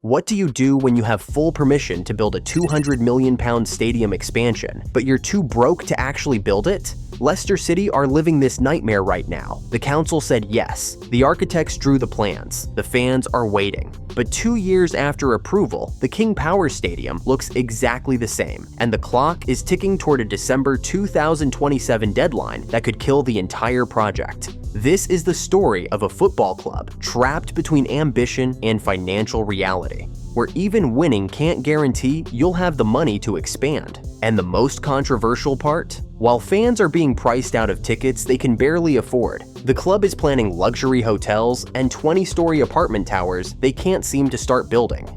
What do you do when you have full permission to build a £200 million stadium expansion, but you're too broke to actually build it? Leicester City are living this nightmare right now. The council said yes. The architects drew the plans. The fans are waiting. But 2 years after approval, the King Power Stadium looks exactly the same, and the clock is ticking toward a December 2027 deadline that could kill the entire project. This is the story of a football club trapped between ambition and financial reality, where even winning can't guarantee you'll have the money to expand. And the most controversial part? While fans are being priced out of tickets they can barely afford, the club is planning luxury hotels and 20-story apartment towers they can't seem to start building.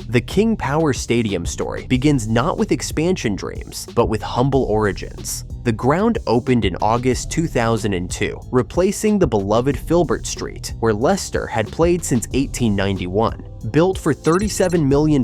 The King Power Stadium story begins not with expansion dreams, but with humble origins. The ground opened in August 2002, replacing the beloved Filbert Street, where Leicester had played since 1891. Built for £37 million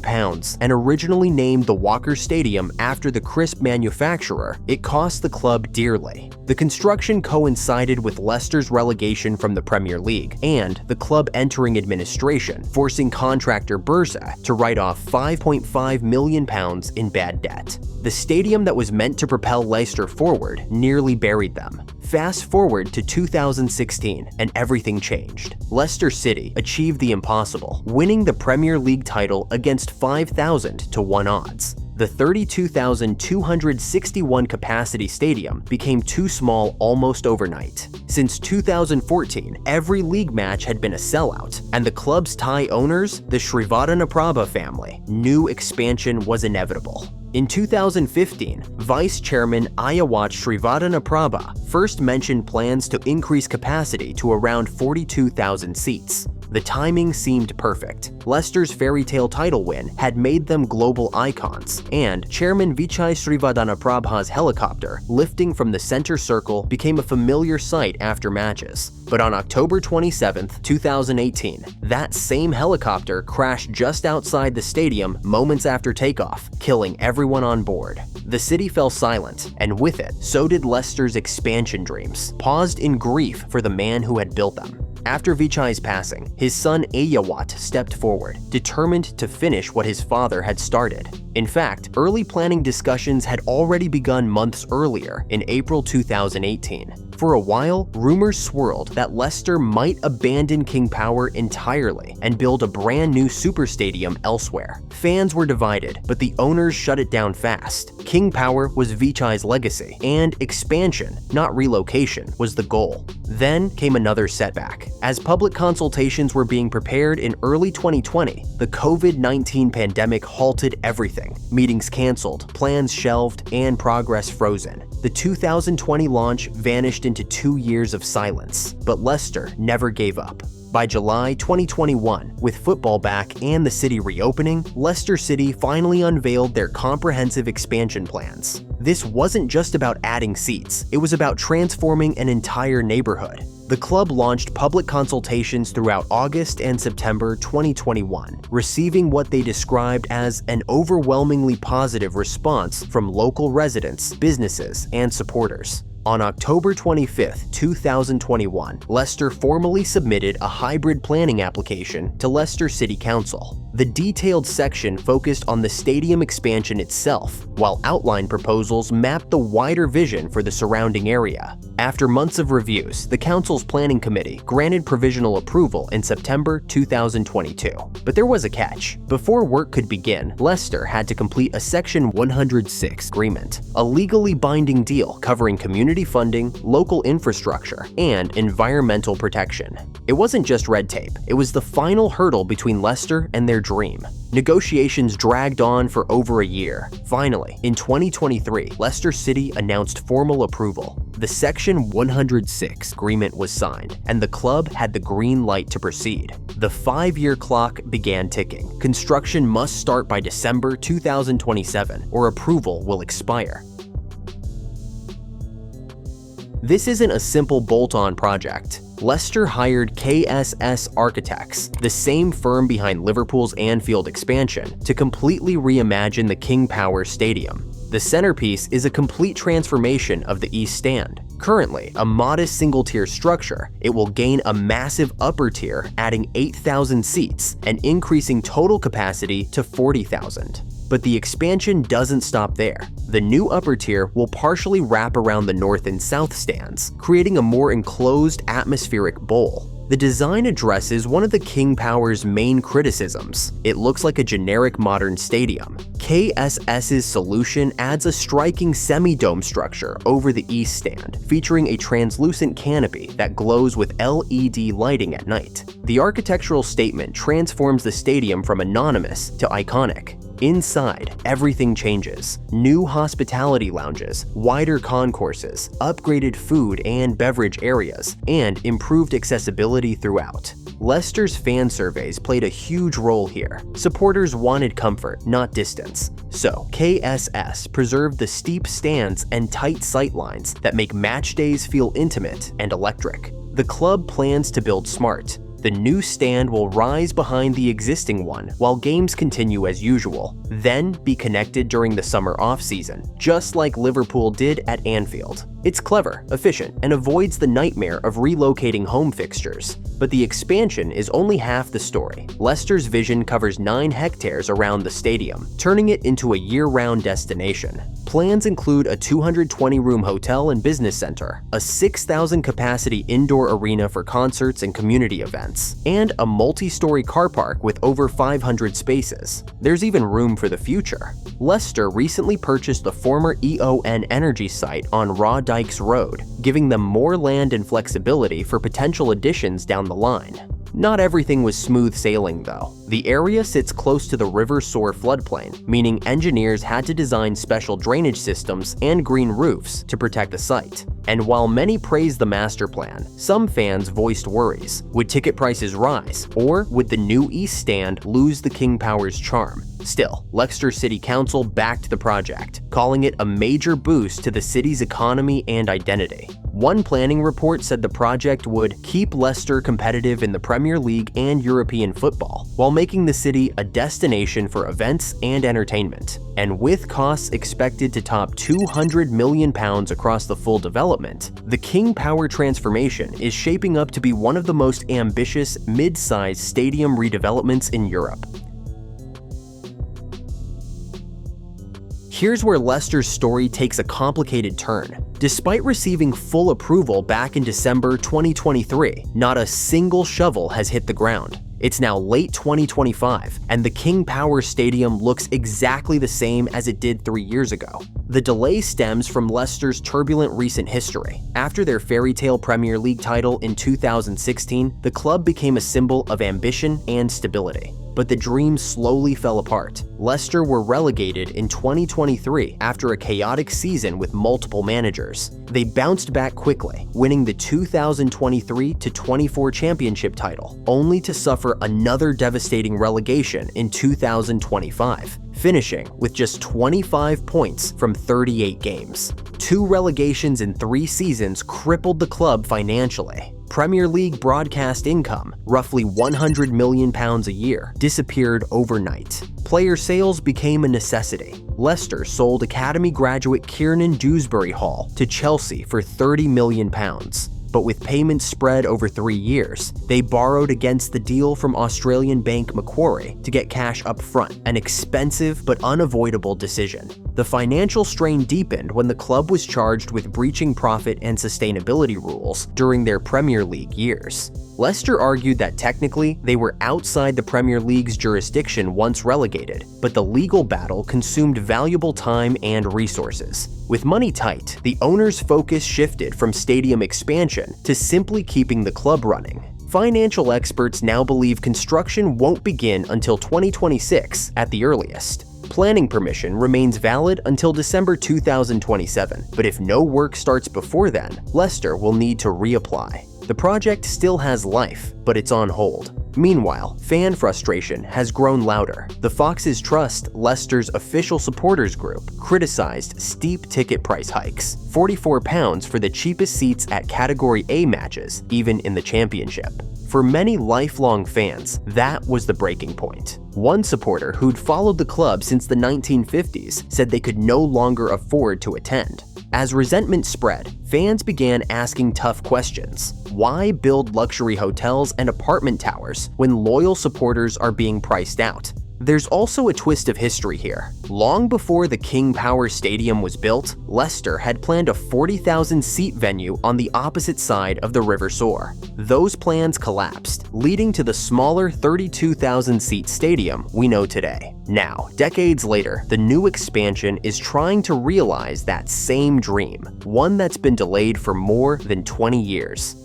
and originally named the Walker Stadium after the crisp manufacturer, it cost the club dearly. The construction coincided with Leicester's relegation from the Premier League and the club entering administration, forcing contractor Bursa to write off £5.5 million in bad debt. The stadium that was meant to propel Leicester forward nearly buried them. Fast forward to 2016 and everything changed. Leicester City achieved the impossible, winning the Premier League title against 5,000 to 1 odds. The 32,261 capacity stadium became too small almost overnight. Since 2014, every league match had been a sellout, and the club's Thai owners, the Srivadhanaprabha family, knew expansion was inevitable. In 2015, Vice Chairman Ayawat Srivadhanaprabha first mentioned plans to increase capacity to around 42,000 seats. The timing seemed perfect. Leicester's fairy tale title win had made them global icons, and Chairman Vichai Srivadhanaprabha's helicopter lifting from the center circle became a familiar sight after matches. But on October 27, 2018, that same helicopter crashed just outside the stadium moments after takeoff, killing everyone on board. The city fell silent, and with it, so did Leicester's expansion dreams, paused in grief for the man who had built them. After Vichai's passing, his son Ayawat stepped forward, determined to finish what his father had started. In fact, early planning discussions had already begun months earlier, in April 2018. For a while, rumors swirled that Leicester might abandon King Power entirely and build a brand new super stadium elsewhere. Fans were divided, but the owners shut it down fast. King Power was Vichai's legacy, and expansion, not relocation, was the goal. Then came another setback. As public consultations were being prepared in early 2020, the COVID-19 pandemic halted everything. Meetings canceled, plans shelved, and progress frozen. The 2020 launch vanished into 2 years of silence, but Leicester never gave up. By July 2021, with football back and the city reopening, Leicester City finally unveiled their comprehensive expansion plans. This wasn't just about adding seats, it was about transforming an entire neighborhood. The club launched public consultations throughout August and September 2021, receiving what they described as an overwhelmingly positive response from local residents, businesses, and supporters. On October 25, 2021, Leicester formally submitted a hybrid planning application to Leicester City Council. The detailed section focused on the stadium expansion itself, while outline proposals mapped the wider vision for the surrounding area. After months of reviews, the council's planning committee granted provisional approval in September 2022. But there was a catch. Before work could begin, Leicester had to complete a Section 106 agreement, a legally binding deal covering community funding, local infrastructure, and environmental protection. It wasn't just red tape, it was the final hurdle between Leicester and their dream. Negotiations dragged on for over a year. Finally, in 2023, Leicester City announced formal approval. The Section 106 agreement was signed, and the club had the green light to proceed. The 5-year clock began ticking. Construction must start by December 2027, or approval will expire. This isn't a simple bolt-on project. Leicester hired KSS Architects, the same firm behind Liverpool's Anfield expansion, to completely reimagine the King Power Stadium. The centerpiece is a complete transformation of the East Stand. Currently a modest single-tier structure, it will gain a massive upper tier, adding 8,000 seats and increasing total capacity to 40,000. But the expansion doesn't stop there. The new upper tier will partially wrap around the north and south stands, creating a more enclosed atmospheric bowl. The design addresses one of the King Power's main criticisms. It looks like a generic modern stadium. KSS's solution adds a striking semi-dome structure over the east stand, featuring a translucent canopy that glows with LED lighting at night. The architectural statement transforms the stadium from anonymous to iconic. Inside, everything changes. New hospitality lounges, wider concourses, upgraded food and beverage areas, and improved accessibility throughout. Leicester's fan surveys played a huge role here. Supporters wanted comfort, not distance. So, KSS preserved the steep stands and tight sightlines that make match days feel intimate and electric. The club plans to build smart. The new stand will rise behind the existing one while games continue as usual, then be connected during the summer off-season, just like Liverpool did at Anfield. It's clever, efficient, and avoids the nightmare of relocating home fixtures. But the expansion is only half the story. Leicester's vision covers 9 hectares around the stadium, turning it into a year-round destination. Plans include a 220-room hotel and business center, a 6,000-capacity indoor arena for concerts and community events, and a multi-story car park with over 500 spaces. There's even room for the future. Leicester recently purchased the former EON Energy site on Raw Dykes Road, giving them more land and flexibility for potential additions down the line. Not everything was smooth sailing though. The area sits close to the River Soar floodplain, meaning engineers had to design special drainage systems and green roofs to protect the site. And while many praised the master plan, some fans voiced worries. Would ticket prices rise, or would the new East Stand lose the King Power's charm? Still, Leicester City Council backed the project, calling it a major boost to the city's economy and identity. One planning report said the project would keep Leicester competitive in the Premier League and European football, while making the city a destination for events and entertainment. And with costs expected to top £200 million across the full development, the King Power transformation is shaping up to be one of the most ambitious mid-sized stadium redevelopments in Europe. Here's where Leicester's story takes a complicated turn. Despite receiving full approval back in December 2023, not a single shovel has hit the ground. It's now late 2025, and the King Power Stadium looks exactly the same as it did 3 years ago. The delay stems from Leicester's turbulent recent history. After their fairy tale Premier League title in 2016, the club became a symbol of ambition and stability. But the dream slowly fell apart. Leicester were relegated in 2023 after a chaotic season with multiple managers. They bounced back quickly, winning the 2023-24 championship title, only to suffer another devastating relegation in 2025, finishing with just 25 points from 38 games. 2 relegations in 3 seasons crippled the club financially. Premier League broadcast income, roughly £100 million a year, disappeared overnight. Player sales became a necessity. Leicester sold academy graduate Kiernan Dewsbury Hall to Chelsea for £30 million. But with payments spread over 3 years, they borrowed against the deal from Australian bank Macquarie to get cash up front, an expensive but unavoidable decision. The financial strain deepened when the club was charged with breaching profit and sustainability rules during their Premier League years. Leicester argued that technically they were outside the Premier League's jurisdiction once relegated, but the legal battle consumed valuable time and resources. With money tight, the owners' focus shifted from stadium expansion to simply keeping the club running. Financial experts now believe construction won't begin until 2026 at the earliest. Planning permission remains valid until December 2027, but if no work starts before then, Leicester will need to reapply. The project still has life, but it's on hold. Meanwhile, fan frustration has grown louder. The Foxes Trust, Leicester's official supporters group, criticized steep ticket price hikes, £44 for the cheapest seats at Category A matches, even in the Championship. For many lifelong fans, that was the breaking point. One supporter who'd followed the club since the 1950s said they could no longer afford to attend. As resentment spread, fans began asking tough questions. Why build luxury hotels and apartment towers when loyal supporters are being priced out? There's also a twist of history here. Long before the King Power Stadium was built, Leicester had planned a 40,000-seat venue on the opposite side of the River Soar. Those plans collapsed, leading to the smaller 32,000-seat stadium we know today. Now, decades later, the new expansion is trying to realize that same dream, one that's been delayed for more than 20 years.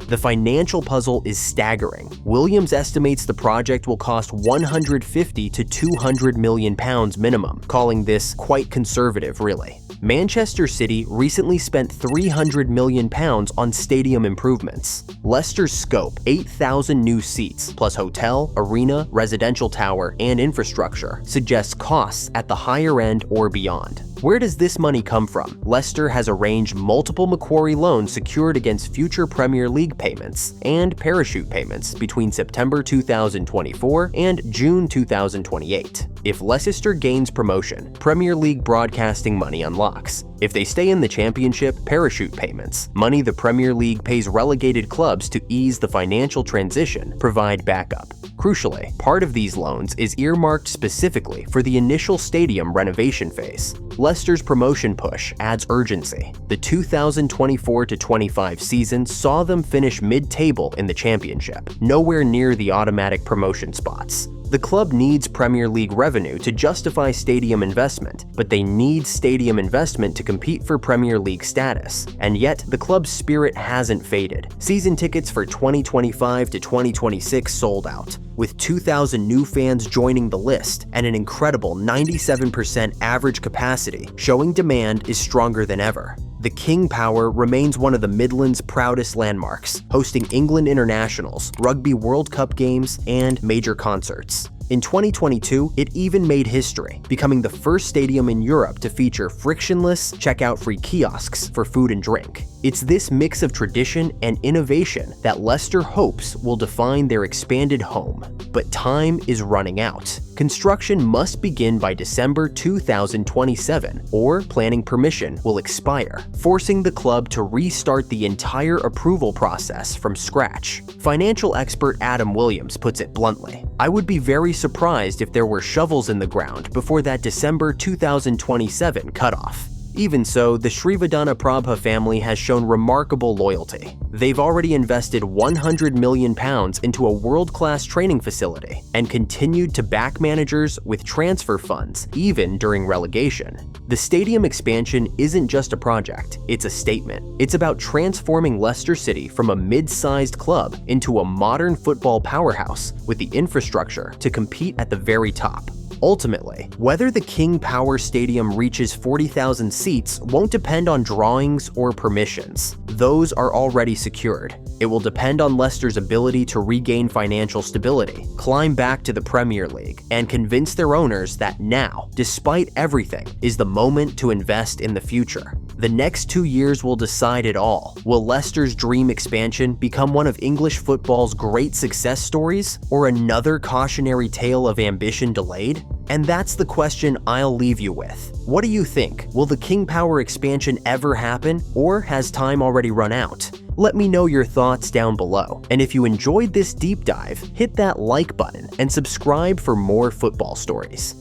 The financial puzzle is staggering. Williams estimates the project will cost £150 to £200 million minimum, calling this quite conservative, really. Manchester City recently spent £300 million on stadium improvements. Leicester's scope, 8,000 new seats, plus hotel, arena, residential tower, and infrastructure, suggests costs at the higher end or beyond. Where does this money come from? Leicester has arranged multiple Macquarie loans secured against future Premier League payments and parachute payments between September 2024 and June 2028. If Leicester gains promotion, Premier League broadcasting money unlocks. If they stay in the Championship, parachute payments, money the Premier League pays relegated clubs to ease the financial transition, provide backup. Crucially, part of these loans is earmarked specifically for the initial stadium renovation phase. Leicester's promotion push adds urgency. The 2024-25 season saw them finish mid-table in the Championship, nowhere near the automatic promotion spots. The club needs Premier League revenue to justify stadium investment, but they need stadium investment to compete for Premier League status, and yet the club's spirit hasn't faded. Season tickets for 2025 to 2026 sold out, with 2,000 new fans joining the list and an incredible 97% average capacity, showing demand is stronger than ever. The King Power remains one of the Midlands' proudest landmarks, hosting England internationals, Rugby World Cup games, and major concerts. In 2022, it even made history, becoming the first stadium in Europe to feature frictionless, checkout-free kiosks for food and drink. It's this mix of tradition and innovation that Leicester hopes will define their expanded home. But time is running out. Construction must begin by December 2027, or planning permission will expire, forcing the club to restart the entire approval process from scratch. Financial expert Adam Williams puts it bluntly, "I would be very surprised if there were shovels in the ground before that December 2027 cutoff." Even so, the Srivadhanaprabha family has shown remarkable loyalty. They've already invested £100 million into a world-class training facility and continued to back managers with transfer funds, even during relegation. The stadium expansion isn't just a project, it's a statement. It's about transforming Leicester City from a mid-sized club into a modern football powerhouse with the infrastructure to compete at the very top. Ultimately, whether the King Power Stadium reaches 40,000 seats won't depend on drawings or permissions. Those are already secured. It will depend on Leicester's ability to regain financial stability, climb back to the Premier League, and convince their owners that now, despite everything, is the moment to invest in the future. The next 2 years will decide it all. Will Leicester's dream expansion become one of English football's great success stories, or another cautionary tale of ambition delayed? And that's the question I'll leave you with. What do you think? Will the King Power expansion ever happen, or has time already run out? Let me know your thoughts down below. And if you enjoyed this deep dive, hit that like button and subscribe for more football stories.